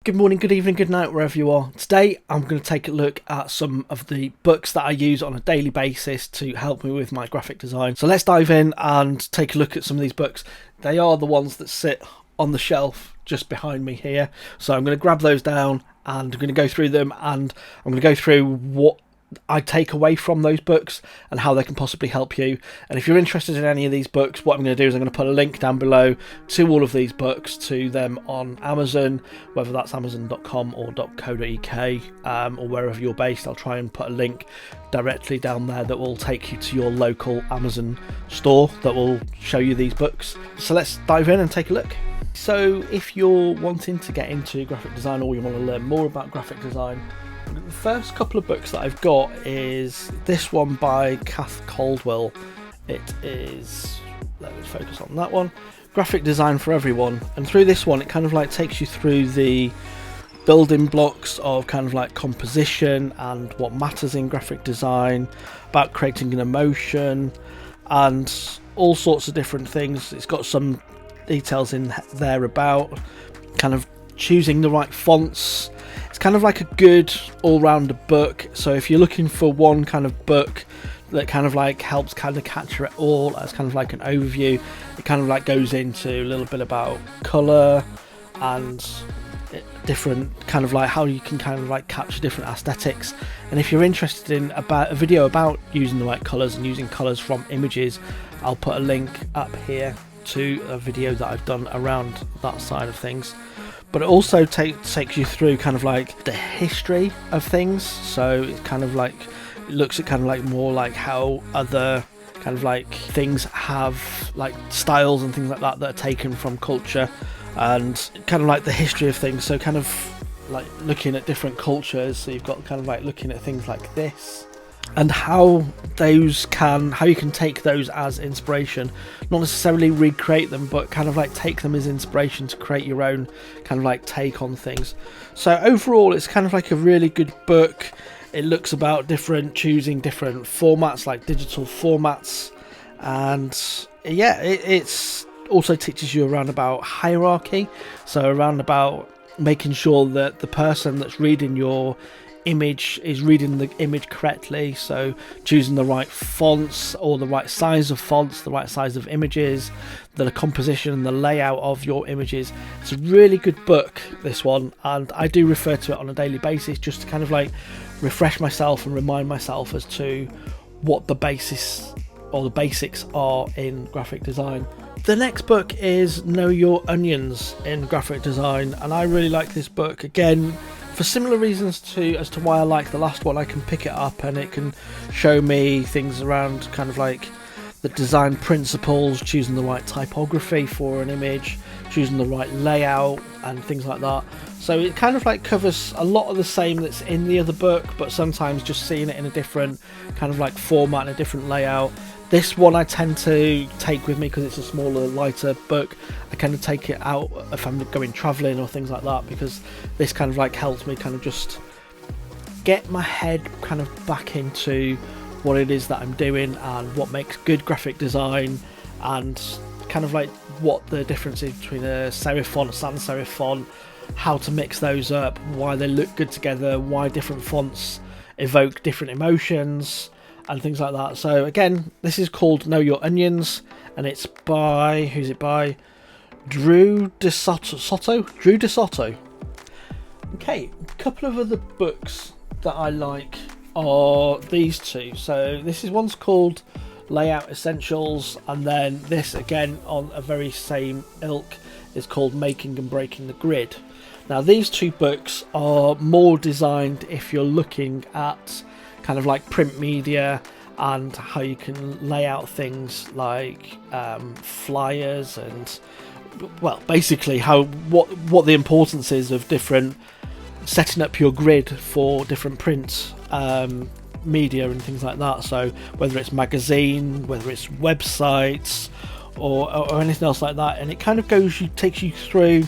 Good morning, good evening, good night, wherever you are. Today I'm going to take a look at some of the books that I use on a daily basis to help me with my graphic design. So let's dive in and take a look at some of these books. They are the ones that sit on the shelf just behind me here. So I'm going to grab those down and I'm going to go through them, and I'm going to go through what I take away from those books and how they can possibly help you. And if you're interested in any of these books, what I'm going to do is I'm going to put a link down below to all of these books, to them on Amazon, whether that's amazon.com or .co.uk, or wherever you're based. I'll try and put a link directly down there that will take you to your local Amazon store that will show you these books. So let's dive in and take a look. So if you're wanting to get into graphic design, or you want to learn more about graphic design, the first couple of books that I've got is this one by Kath Caldwell. It is, let's focus on that one, Graphic Design for Everyone. And through this one, it kind of like takes you through the building blocks of kind of like composition and what matters in graphic design, about creating an emotion and all sorts of different things. It's got some details in there about kind of choosing the right fonts. It's kind of like a good all-rounder book. So if you're looking for one kind of book that kind of like helps kind of capture it all as kind of like an overview, it kind of like goes into a little bit about colour and different kind of like how you can kind of like capture different aesthetics. And if you're interested in about a video about using the right colours and using colours from images, I'll put a link up here to a video that I've done around that side of things. But it also takes you through kind of like the history of things. So it's kind of like, it looks at kind of like more like how other kind of like things have like styles and things like that that are taken from culture, and kind of like the history of things. So kind of like looking at different cultures. So you've got kind of like looking at things like this, and how you can take those as inspiration, not necessarily recreate them, but kind of like take them as inspiration to create your own kind of like take on things. So overall, it's kind of like a really good book. It looks about choosing different formats, like digital formats, and yeah, it's also teaches you around about hierarchy. So around about making sure that the person that's reading your image is reading the image correctly, so choosing the right fonts or the right size of fonts, the right size of images, the composition and the layout of your images. It's a really good book, this one, and I do refer to it on a daily basis just to kind of like refresh myself and remind myself as to what the basis or the basics are in graphic design. The next book is Know Your Onions in Graphic Design, and I really like this book. Again, for similar reasons as to why I like the last one, I can pick it up and it can show me things around kind of like the design principles, choosing the right typography for an image, choosing the right layout and things like that. So it kind of like covers a lot of the same that's in the other book, but sometimes just seeing it in a different kind of like format and a different layout. This one I tend to take with me because it's a smaller, lighter book. I kind of take it out if I'm going travelling or things like that, because this kind of like helps me kind of just get my head kind of back into what it is that I'm doing and what makes good graphic design, and kind of like what the difference is between a serif font, a sans serif font, how to mix those up, why they look good together, why different fonts evoke different emotions and things like that. So again, this is called Know Your Onions, and it's by, who's it by? Drew DeSoto. Okay, a couple of other books that I like are these two. So this is, one's called Layout Essentials, and then this again on a very same ilk is called Making and Breaking the Grid. Now these two books are more designed if you're looking at kind of like print media and how you can lay out things like flyers and, well, basically what the importance is of different setting up your grid for different print media and things like that. So whether it's magazine, whether it's websites or anything else like that, and it kind of takes you through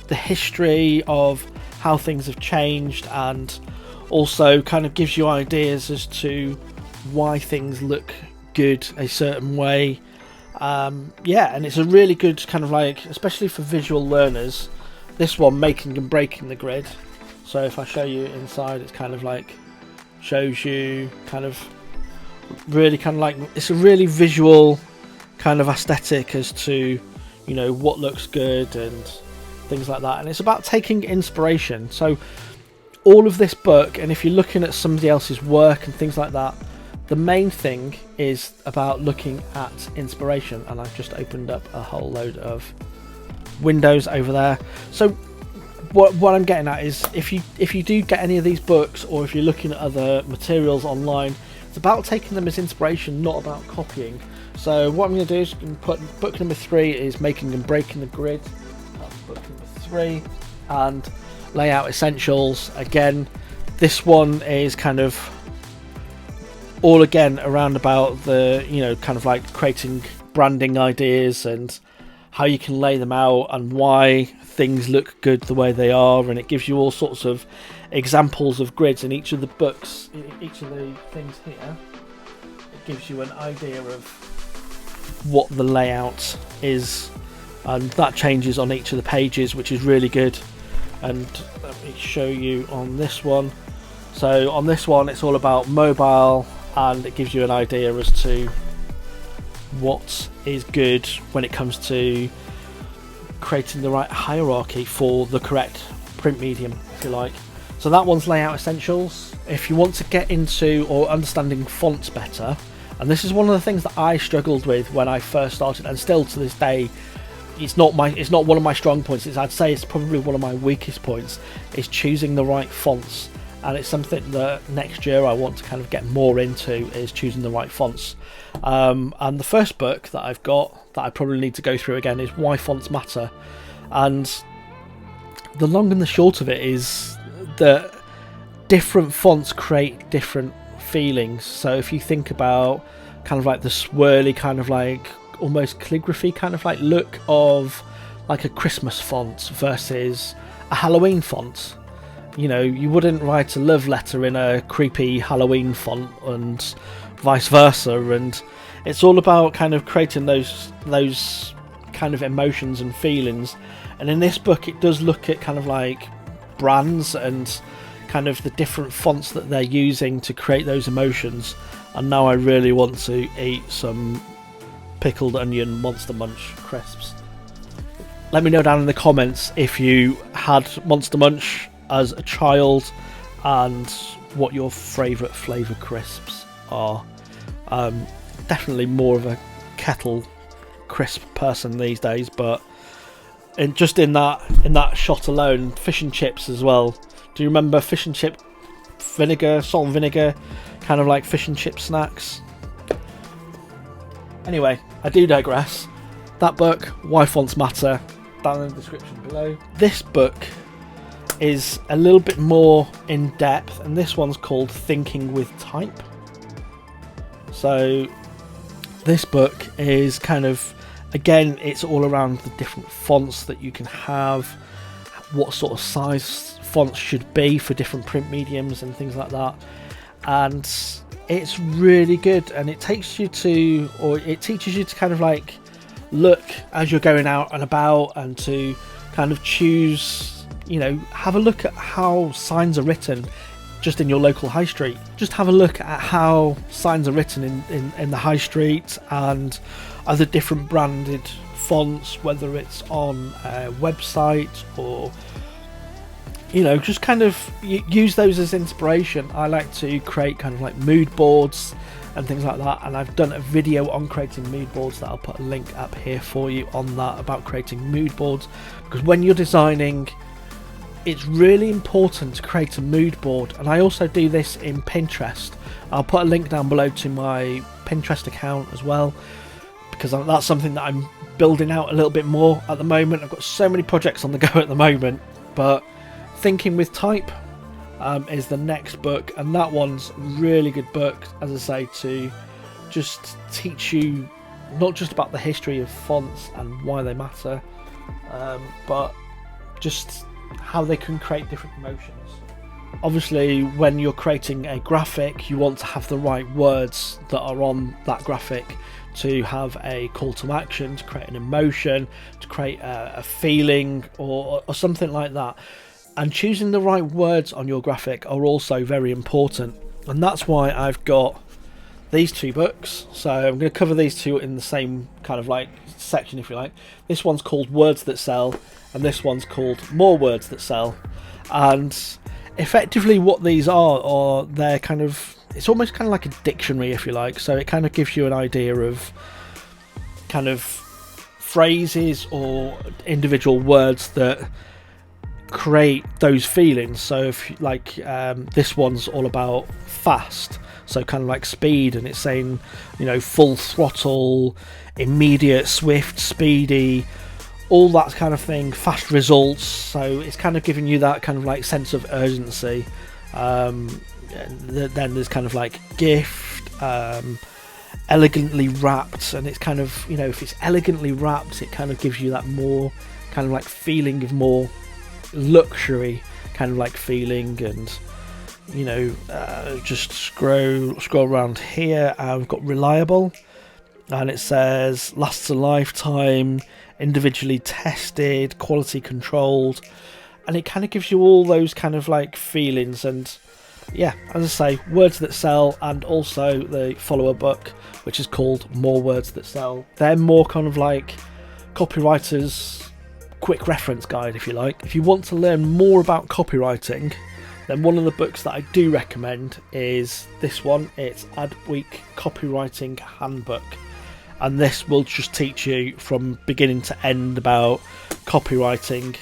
the history of how things have changed, and also kind of gives you ideas as to why things look good a certain way. Yeah, and it's a really good kind of like, especially for visual learners, this one, Making and Breaking the Grid. So if I show you inside, it's kind of like shows you kind of really kind of like, it's a really visual kind of aesthetic as to, you know, what looks good and things like that. And it's about taking inspiration. So all of this book, and if you're looking at somebody else's work and things like that, the main thing is about looking at inspiration. And I've just opened up a whole load of windows over there. So what I'm getting at is, if you do get any of these books, or if you're looking at other materials online, it's about taking them as inspiration, not about copying. So what I'm going to do is put book number 3 is Making and Breaking the Grid. That's book number 3. And Layout Essentials. Again, this one is kind of all again around about the, you know, kind of like creating branding ideas and how you can lay them out and why things look good the way they are. And it gives you all sorts of examples of grids in each of the books, each of the things here. It gives you an idea of what the layout is, and that changes on each of the pages, which is really good. And let me show you on this one. So on this one, it's all about mobile, and it gives you an idea as to what is good when it comes to creating the right hierarchy for the correct print medium, if you like. So that one's Layout Essentials. If you want to get into or understanding fonts better, and this is one of the things that I struggled with when I first started, and still to this day, it's not one of my strong points. I'd say it's probably one of my weakest points, is choosing the right fonts. And it's something that next year I want to kind of get more into, is choosing the right fonts. And the first book that I've got that I probably need to go through again is Why Fonts Matter. And the long and the short of it is that different fonts create different feelings. So if you think about kind of like the swirly kind of like almost calligraphy kind of like look of like a Christmas font versus a Halloween font, you know, you wouldn't write a love letter in a creepy Halloween font and vice versa. And it's all about kind of creating those kind of emotions and feelings. And in this book, it does look at kind of like brands and kind of the different fonts that they're using to create those emotions. And now I really want to eat some pickled onion Monster Munch crisps. Let me know down in the comments if you had Monster Munch as a child and what your favourite flavour crisps are. Definitely more of a kettle crisp person these days, but in that shot alone, fish and chips as well. Do you remember fish and chip vinegar, salt and vinegar, kind of like fish and chip snacks? Anyway, I do digress. That book, Why Fonts Matter, down in the description below. This book is a little bit more in depth, and this one's called Thinking with Type. So this book is kind of, again, it's all around the different fonts that you can have, what sort of size fonts should be for different print mediums and things like that. And it's really good, and it teaches you to kind of like look as you're going out and about, and to kind of choose, you know, have a look at how signs are written just in your local high street. Just have a look at how signs are written in the high street and other different branded fonts, whether it's on a website or, you know, just kind of use those as inspiration. I like to create kind of like mood boards and things like that, and I've done a video on creating mood boards that I'll put a link up here for you on that, about creating mood boards. Because when you're designing, it's really important to create a mood board. And I also do this in Pinterest. I'll put a link down below to my Pinterest account as well, because that's something that I'm building out a little bit more at the moment. I've got so many projects on the go at the moment, but Thinking with Type is the next book, and that one's a really good book, as I say, to just teach you not just about the history of fonts and why they matter, but just how they can create different emotions. Obviously, when you're creating a graphic, you want to have the right words that are on that graphic to have a call to action, to create an emotion, to create a feeling or something like that. And choosing the right words on your graphic are also very important, and that's why I've got these two books. So I'm going to cover these two in the same kind of like section, if you like. This one's called Words That Sell, and this one's called More Words That Sell. And effectively what these are they're kind of, it's almost kind of like a dictionary, if you like. So it kind of gives you an idea of kind of phrases or individual words that create those feelings. So if like this one's all about fast, so kind of like speed, and it's saying, you know, full throttle, immediate, swift, speedy, all that kind of thing, fast results. So it's kind of giving you that kind of like sense of urgency. Then there's kind of like gift, elegantly wrapped, and it's kind of, you know, if it's elegantly wrapped, it kind of gives you that more kind of like feeling of more luxury kind of like feeling. And you know, just scroll around here, and we've got reliable, and it says lasts a lifetime, individually tested, quality controlled, and it kind of gives you all those kind of like feelings. And yeah, as I say, Words That Sell, and also the follower book, which is called More Words That Sell. They're more kind of like copywriters' quick reference guide, if you like. If you want to learn more about copywriting, then one of the books that I do recommend is this one. It's Adweek Copywriting Handbook, and this will just teach you from beginning to end about copywriting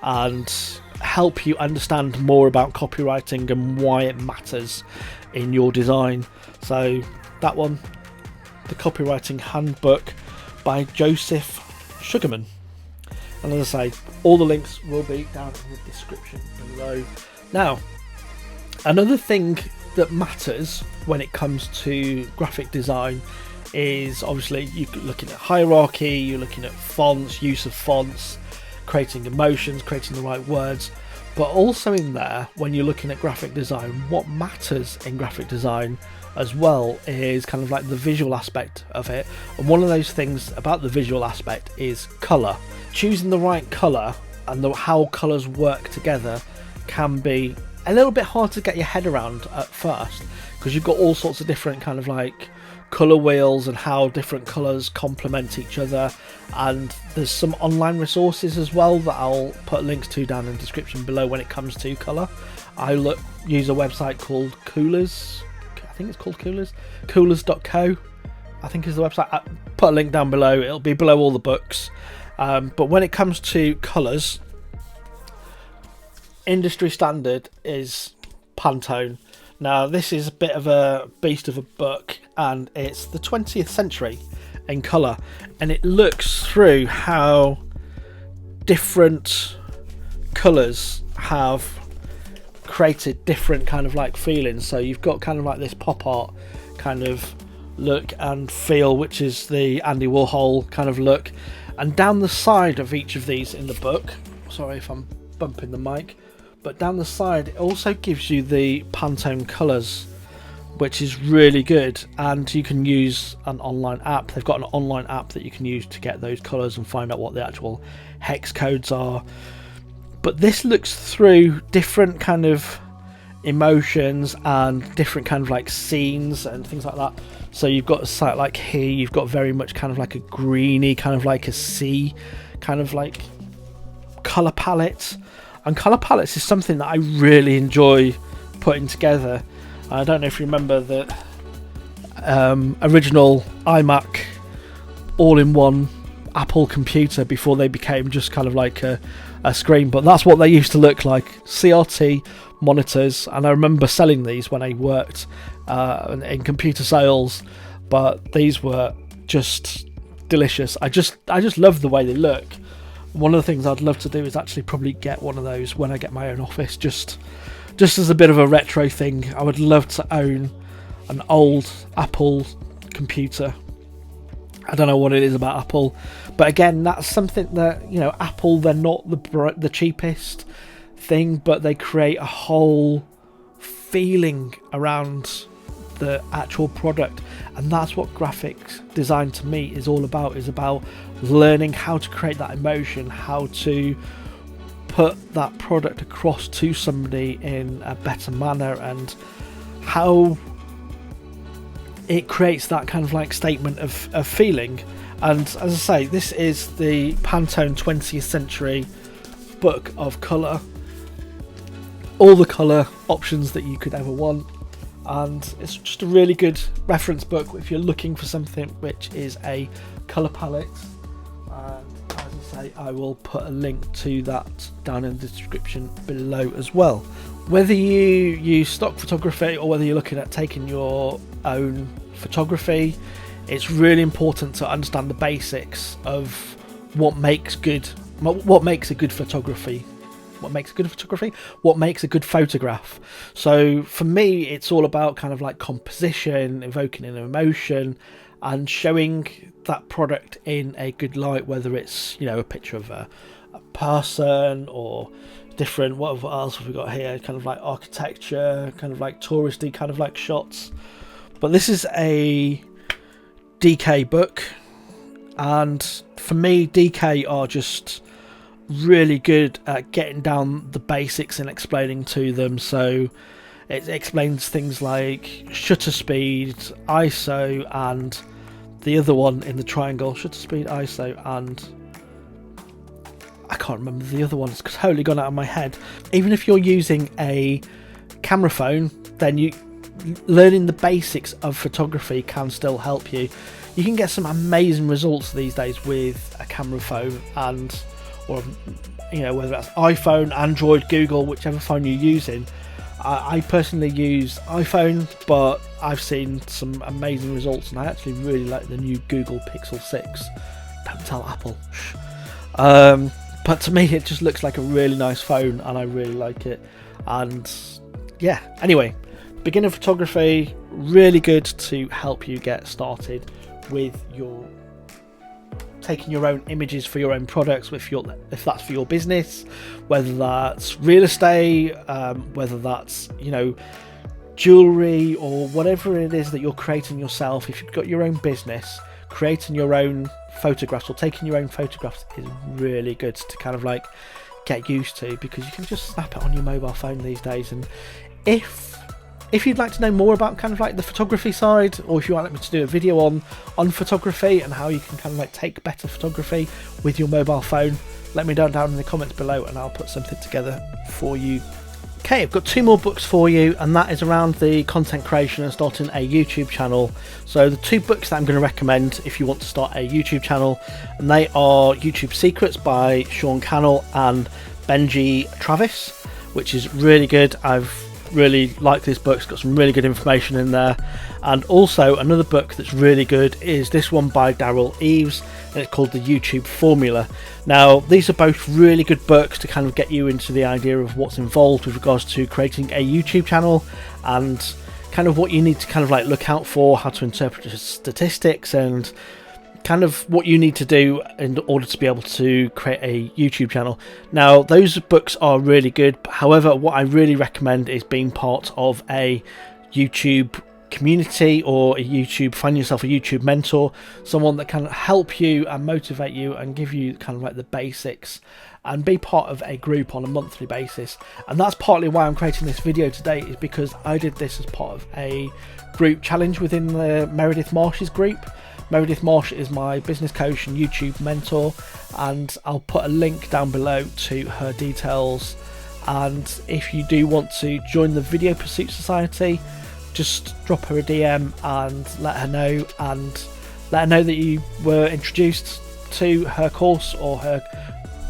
and help you understand more about copywriting and why it matters in your design. So that one, the Copywriting Handbook by Joseph Sugarman. And as I say, all the links will be down in the description below. Now, another thing that matters when it comes to graphic design is obviously you're looking at hierarchy, you're looking at fonts, use of fonts, creating emotions, creating the right words. But also in there, when you're looking at graphic design, what matters in graphic design as well is kind of like the visual aspect of it. And one of those things about the visual aspect is colour. Choosing the right colour and how colours work together can be a little bit hard to get your head around at first, because you've got all sorts of different kind of like colour wheels and how different colours complement each other. And there's some online resources as well that I'll put links to down in the description below when it comes to colour. I use a website called Coolers. I think it's called Coolers. Coolers.co, I think is the website. I'll put a link down below. It'll be below all the books. But when it comes to colours, industry standard is Pantone. Now this is a bit of a beast of a book, and it's the 20th century in colour, and it looks through how different colours have created different kind of like feelings. So you've got kind of like this pop art kind of look and feel, which is the Andy Warhol kind of look, and down the side of each of these in the book, sorry if I'm bumping the mic, but down the side it also gives you the Pantone colours, which is really good. And you can use an online app. They've got an online app that you can use to get those colours and find out what the actual hex codes are. But this looks through different kind of emotions and different kind of like scenes and things like that. So you've got a site like here, you've got very much kind of like a greeny, kind of like a sea kind of like colour palette. And colour palettes is something that I really enjoy putting together. I don't know if you remember the original iMac all-in-one Apple computer before they became just kind of like a screen, but that's what they used to look like, CRT monitors. And I remember selling these when I worked in computer sales, but these were just delicious. I just love the way they look. One of the things I'd love to do is actually probably get one of those when I get my own office, just as a bit of a retro thing. I would love to own an old Apple computer. I don't know what it is about Apple, but again, that's something that, you know, Apple, they're not the cheapest thing, but they create a whole feeling around the actual product, And that's what graphics design to me is all about, is about learning how to create that emotion, how to put that product across to somebody in a better manner, and how it creates that kind of like statement of feeling. And as I say, this is the Pantone 20th Century book of colour, all the colour options that you could ever want, and it's just a really good reference book if you're looking for something which is a colour palette. And as I say, I will put a link to that down in the description below as well. Whether you use stock photography or whether you're looking at taking your own photography, it's really important to understand the basics of what makes a good photography, what makes a good photograph. So for me, it's all about kind of like composition, evoking an emotion, and showing that product in a good light, whether it's, you know, a picture of a person or different, what else have we got here, kind of like architecture, kind of like touristy kind of like shots. But this is a DK book, and for me, DK are just really good at getting down the basics and explaining to them. So it explains things like shutter speed, ISO, and the other one in the triangle, shutter speed, ISO, and I can't remember the other one, it's totally gone out of my head. Even if you're using a camera phone, then learning the basics of photography can still help you. You can get some amazing results these days with a camera phone, and or, you know, whether that's iPhone, Android, Google, whichever phone you're using. I personally use iPhone, but I've seen some amazing results, and I actually really like the new Google Pixel 6. Don't tell Apple. But to me, it just looks like a really nice phone, and I really like it. And yeah, anyway, beginner photography, really good to help you get started with your taking your own images for your own products, if that's for your business, whether that's real estate, whether that's, you know, jewelry, or whatever it is that you're creating yourself. If you've got your own business, creating your own photographs or taking your own photographs is really good to kind of like get used to, because you can just snap it on your mobile phone these days. And if you'd like to know more about kind of like the photography side, or if you want me to do a video on photography and how you can kind of like take better photography with your mobile phone, let me know down in the comments below and I'll put something together for you. Okay, I've got 2 more books for you, and that is around the content creation and starting a YouTube channel. So the 2 books that I'm going to recommend if you want to start a YouTube channel, and they are YouTube Secrets by Sean Cannell and Benji Travis, which is really good. I've really like this book. It's got some really good information in there. And also another book that's really good is this one by Darren Meredith, and it's called The YouTube Formula. Now these are both really good books to kind of get you into the idea of what's involved with regards to creating a YouTube channel, and kind of what you need to kind of like look out for, how to interpret the statistics, and kind of what you need to do in order to be able to create a YouTube channel. Now those books are really good, however what I really recommend is being part of a YouTube community, or find yourself a YouTube mentor, someone that can help you and motivate you and give you kind of like the basics, and be part of a group on a monthly basis. And that's partly why I'm creating this video today, is because I did this as part of a group challenge within the Meredith Marsh's group. Meredith Marsh is my business coach and YouTube mentor, and I'll put a link down below to her details. And if you do want to join the Video Pursuit Society, just drop her a DM and let her know that you were introduced to her course or her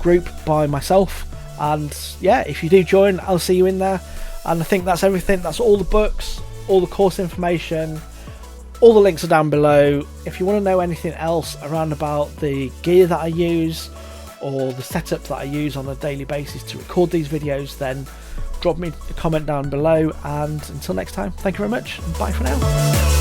group by myself. And yeah, if you do join, I'll see you in there. And I think that's everything. That's all the books, all the course information. All the links are down below. If you want to know anything else around about the gear that I use or the setup that I use on a daily basis to record these videos, then drop me a comment down below. And until next time, thank you very much, and bye for now.